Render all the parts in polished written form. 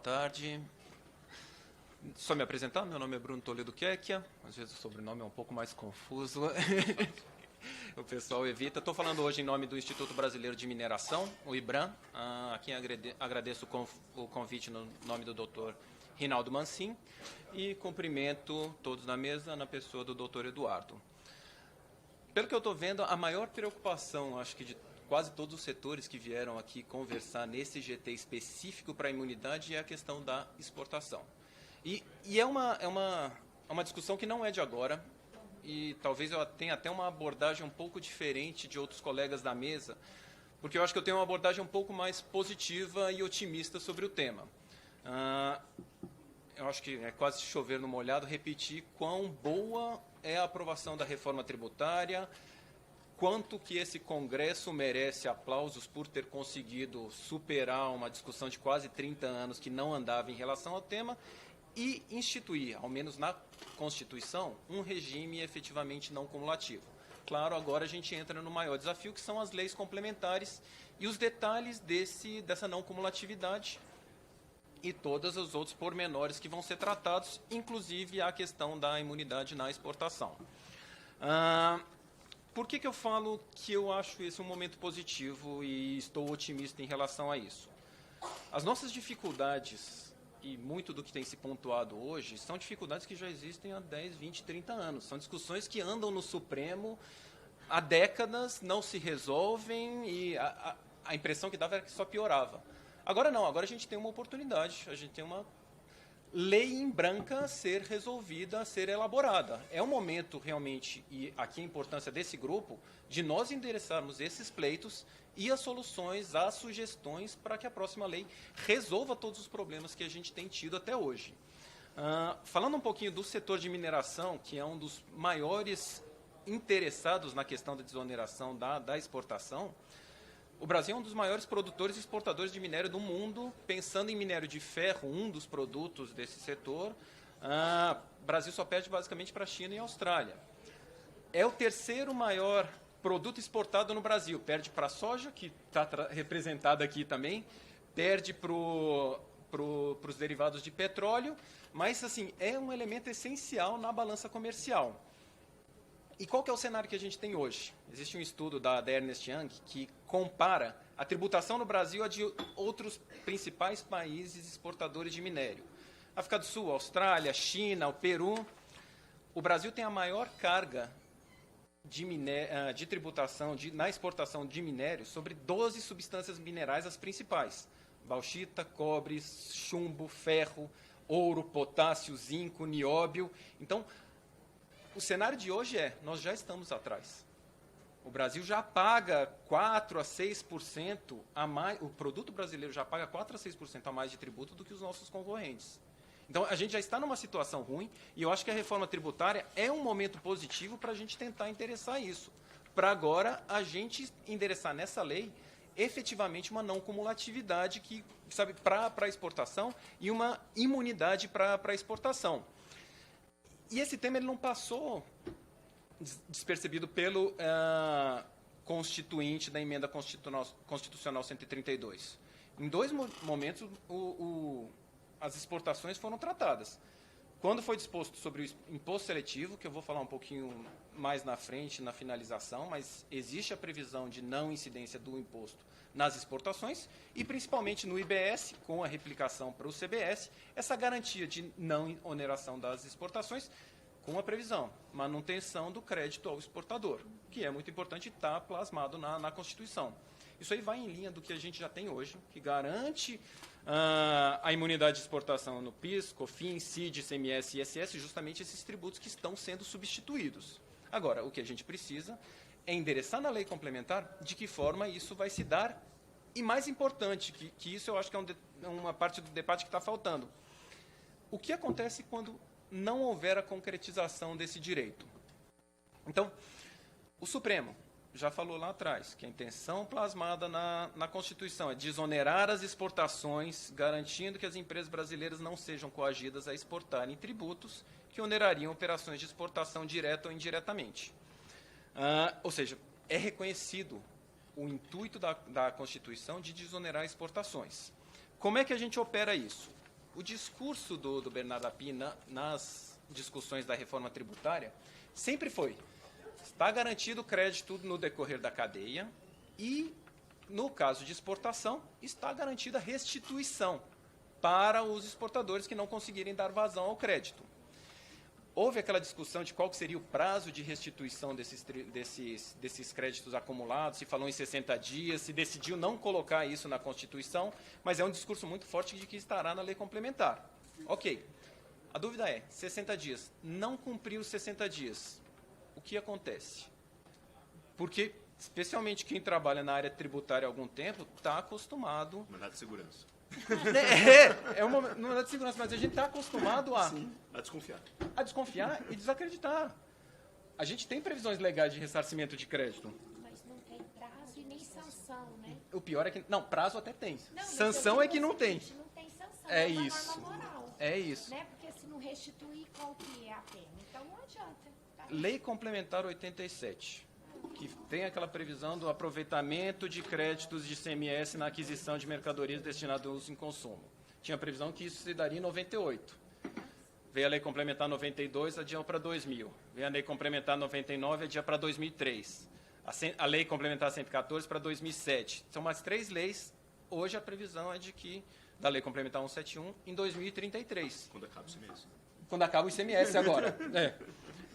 tarde. Só me apresentar, meu nome é Bruno Toledo Quequia, às vezes o sobrenome é um pouco mais confuso, o pessoal evita. Estou falando hoje em nome do Instituto Brasileiro de Mineração, o IBRAM, a quem agradeço o convite no nome do Dr. Rinaldo Mancin, e cumprimento todos na mesa na pessoa do Dr. Eduardo. Pelo que eu estou vendo, a maior preocupação, acho que de quase todos os setores que vieram aqui conversar nesse GT específico para a imunidade é a questão da exportação. E é uma discussão que não é de agora, e talvez eu tenha até uma abordagem um pouco diferente de outros colegas da mesa, porque eu acho que eu tenho uma abordagem um pouco mais positiva e otimista sobre o tema. Eu acho que é quase chover no molhado repetir quão boa é a aprovação da reforma tributária, quanto que esse Congresso merece aplausos por ter conseguido superar uma discussão de quase 30 anos que não andava em relação ao tema e instituir, ao menos na Constituição, um regime efetivamente não cumulativo. Claro, agora a gente entra no maior desafio, que são as leis complementares e os detalhes dessa não cumulatividade e todos os outros pormenores que vão ser tratados, inclusive a questão da imunidade na exportação. Por que eu falo que eu acho esse um momento positivo e estou otimista em relação a isso? As nossas dificuldades, e muito do que tem se pontuado hoje, são dificuldades que já existem há 10, 20, 30 anos. São discussões que andam no Supremo há décadas, não se resolvem, e a impressão que dava era que só piorava. Agora não, agora a gente tem uma oportunidade, a gente tem uma lei em branca a ser resolvida, a ser elaborada. É um momento realmente, e aqui a importância desse grupo, de nós endereçarmos esses pleitos e as soluções, as sugestões para que a próxima lei resolva todos os problemas que a gente tem tido até hoje. Falando um pouquinho do setor de mineração, que é um dos maiores interessados na questão da desoneração da exportação, o Brasil é um dos maiores produtores e exportadores de minério do mundo. Pensando em minério de ferro, um dos produtos desse setor, o Brasil só perde basicamente para a China e a Austrália. É o terceiro maior produto exportado no Brasil. Perde para a soja, que está representada aqui também, perde para os derivados de petróleo, mas assim, é um elemento essencial na balança comercial. E qual que é o cenário que a gente tem hoje? Existe um estudo da Ernst Young que compara a tributação no Brasil a de outros principais países exportadores de minério. África do Sul, Austrália, China, o Peru. O Brasil tem a maior carga de tributação na exportação de minério sobre 12 substâncias minerais, as principais: bauxita, cobre, chumbo, ferro, ouro, potássio, zinco, nióbio. Então, o cenário de hoje nós já estamos atrás. O Brasil já paga 4 a 6% a mais, o produto brasileiro já paga 4 a 6% a mais de tributo do que os nossos concorrentes. Então, a gente já está numa situação ruim, e eu acho que a reforma tributária é um momento positivo para a gente tentar endereçar isso. Para agora, a gente endereçar nessa lei, efetivamente, uma não cumulatividade para a exportação e uma imunidade para a exportação. E esse tema ele não passou despercebido pelo constituinte da emenda constitucional 132. Em dois momentos, as exportações foram tratadas. Quando foi disposto sobre o imposto seletivo, que eu vou falar um pouquinho mais na frente, na finalização, mas existe a previsão de não incidência do imposto nas exportações, e principalmente no IBS, com a replicação para o CBS, essa garantia de não oneração das exportações, com a previsão, manutenção do crédito ao exportador, que é muito importante e está plasmado na Constituição. Isso aí vai em linha do que a gente já tem hoje, que garante a imunidade de exportação no PIS, COFINS, CID, ICMS e ISS, justamente esses tributos que estão sendo substituídos. Agora, o que a gente precisa é endereçar na lei complementar de que forma isso vai se dar, e mais importante, que isso eu acho que é uma parte do debate que está faltando. O que acontece quando não houver a concretização desse direito? Então, o Supremo já falou lá atrás que a intenção plasmada na Constituição é desonerar as exportações, garantindo que as empresas brasileiras não sejam coagidas a exportarem tributos que onerariam operações de exportação direta ou indiretamente. Ou seja, é reconhecido o intuito da Constituição de desonerar exportações. Como é que a gente opera isso? o discurso do Bernardo Api nas discussões da reforma tributária sempre foi: está garantido o crédito no decorrer da cadeia e, no caso de exportação, está garantida a restituição para os exportadores que não conseguirem dar vazão ao crédito. Houve aquela discussão de qual que seria o prazo de restituição desses créditos acumulados, se falou em 60 dias, se decidiu não colocar isso na Constituição, mas é um discurso muito forte de que estará na lei complementar. Ok. A dúvida é, 60 dias, não cumpriu os 60 dias, o que acontece? Porque, especialmente quem trabalha na área tributária há algum tempo, está acostumado... Mandado de segurança. É uma mandado de segurança, mas a gente está acostumado a... Sim, a desconfiar. A desconfiar e desacreditar. A gente tem previsões legais de ressarcimento de crédito. Mas não tem prazo e nem sanção, né? O pior é que... Não, prazo até tem. Não, Sanção é que não tem. Não tem sanção, É uma isso. norma moral. É isso. Né? Porque se não restituir, qual que é a pena? Então não adianta. Tá? Lei Complementar 87, que tem aquela previsão do aproveitamento de créditos de ICMS na aquisição de mercadorias destinadas ao uso em consumo. Tinha previsão que isso se daria em 98. Veio a Lei Complementar 92, adiou para 2000. Veio a Lei Complementar 99, adiou para 2003. A Lei Complementar 114 para 2007. São mais 3 leis. Hoje a previsão é de que, da Lei Complementar 171, em 2033. Quando acaba o ICMS. Quando acaba o ICMS agora.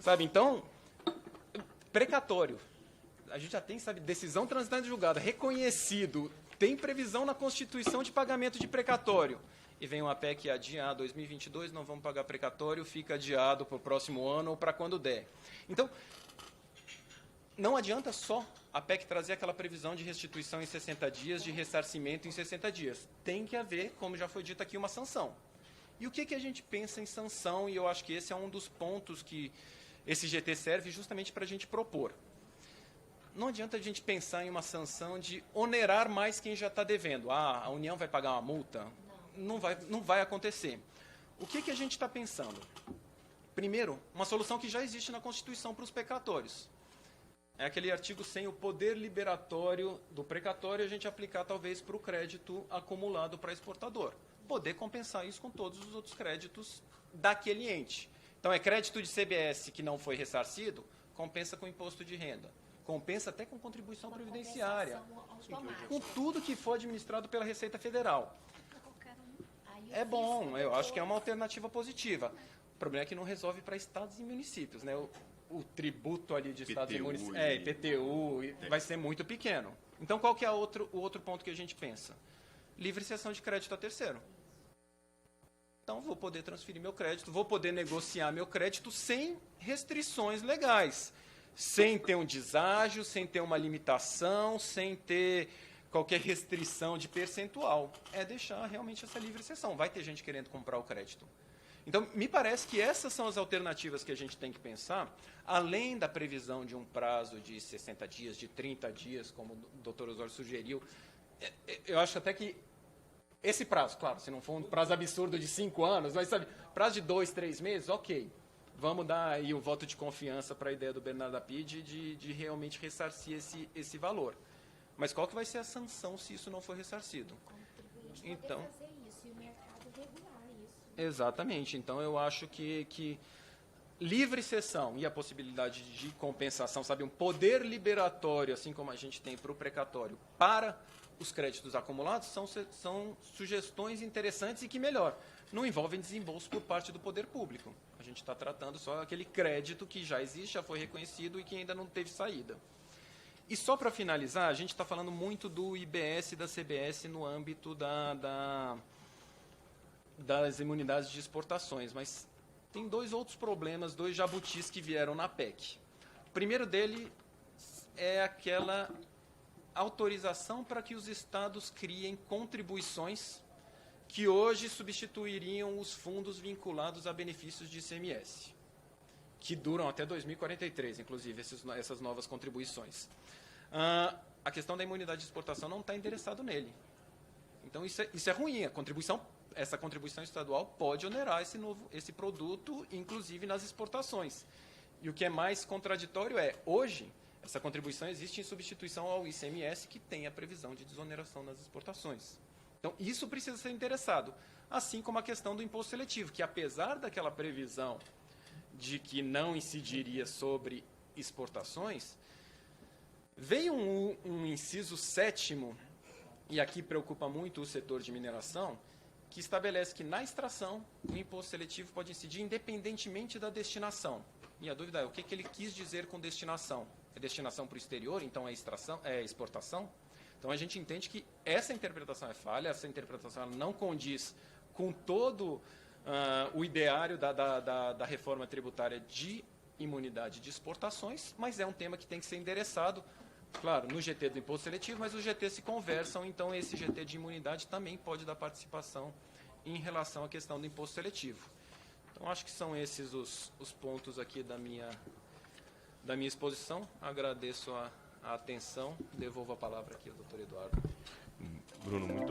Sabe, então, precatório. A gente já tem, sabe, decisão transitada em julgado, reconhecido, tem previsão na Constituição de pagamento de precatório. E vem uma PEC adiar 2022, não vamos pagar precatório, fica adiado para o próximo ano ou para quando der. Então, não adianta só a PEC trazer aquela previsão de restituição em 60 dias, de ressarcimento em 60 dias. Tem que haver, como já foi dito aqui, uma sanção. E o que a gente pensa em sanção? E eu acho que esse é um dos pontos que esse GT serve justamente para a gente propor. Não adianta a gente pensar em uma sanção de onerar mais quem já está devendo. Ah, a União vai pagar uma multa? Não vai acontecer. O que a gente está pensando? Primeiro, uma solução que já existe na Constituição para os precatórios. É aquele artigo 100, o poder liberatório do precatório, a gente aplicar talvez para o crédito acumulado para exportador. Poder compensar isso com todos os outros créditos daquele ente. Então, é crédito de CBS que não foi ressarcido, compensa com imposto de renda. Compensa até com contribuição previdenciária. Com tudo que for administrado pela Receita Federal. É bom, eu acho que é uma alternativa positiva. O problema é que não resolve para estados e municípios, né? O tributo ali de estados e municípios, IPTU, vai ser muito pequeno. Então, qual que é o outro ponto que a gente pensa? Livre cessão de crédito a terceiro. Então, vou poder transferir meu crédito, vou poder negociar meu crédito sem restrições legais, sem ter um deságio, sem ter uma limitação, sem ter qualquer restrição de percentual. É deixar realmente essa livre cessão. Vai ter gente querendo comprar o crédito. Então, me parece que essas são as alternativas que a gente tem que pensar, além da previsão de um prazo de 60 dias, de 30 dias, como o Dr. Osório sugeriu. Eu acho até que esse prazo, claro, se não for um prazo absurdo de 5 anos, mas sabe, prazo de 2, 3 meses, ok. Vamos dar aí o voto de confiança para a ideia do Bernardo Api de realmente ressarcir esse valor. Mas qual que vai ser a sanção se isso não for ressarcido? Então, fazer isso e o mercado regular isso. Exatamente. Então, eu acho que livre cessão e a possibilidade de compensação, sabe, um poder liberatório, assim como a gente tem para o precatório, para os créditos acumulados, são sugestões interessantes e que, melhor, não envolvem desembolso por parte do poder público. A gente está tratando só aquele crédito que já existe, já foi reconhecido e que ainda não teve saída. E só para finalizar, a gente está falando muito do IBS e da CBS no âmbito das imunidades de exportações, mas tem 2 outros problemas, 2 jabutis que vieram na PEC. O primeiro dele é aquela autorização para que os estados criem contribuições que hoje substituiriam os fundos vinculados a benefícios de ICMS, que duram até 2043, inclusive, essas novas contribuições. A questão da imunidade de exportação não está endereçado nele. Então, isso é ruim. Essa contribuição estadual pode onerar esse produto, inclusive nas exportações. E o que é mais contraditório é, hoje, essa contribuição existe em substituição ao ICMS, que tem a previsão de desoneração nas exportações. Então, isso precisa ser interessado. Assim como a questão do imposto seletivo, que apesar daquela previsão de que não incidiria sobre exportações, veio um inciso 7º, e aqui preocupa muito o setor de mineração, que estabelece que na extração o imposto seletivo pode incidir independentemente da destinação. E a dúvida é, o que ele quis dizer com destinação? É destinação para o exterior, então é exportação? Então, a gente entende que essa interpretação é falha, essa interpretação ela não condiz com todo o ideário da reforma tributária de imunidade de exportações, mas é um tema que tem que ser endereçado, claro, no GT do imposto seletivo, mas os GT se conversam, então esse GT de imunidade também pode dar participação em relação à questão do imposto seletivo. Então, acho que são esses os pontos aqui da minha exposição. Agradeço a atenção. Devolvo a palavra aqui ao doutor Eduardo. Bruno, muito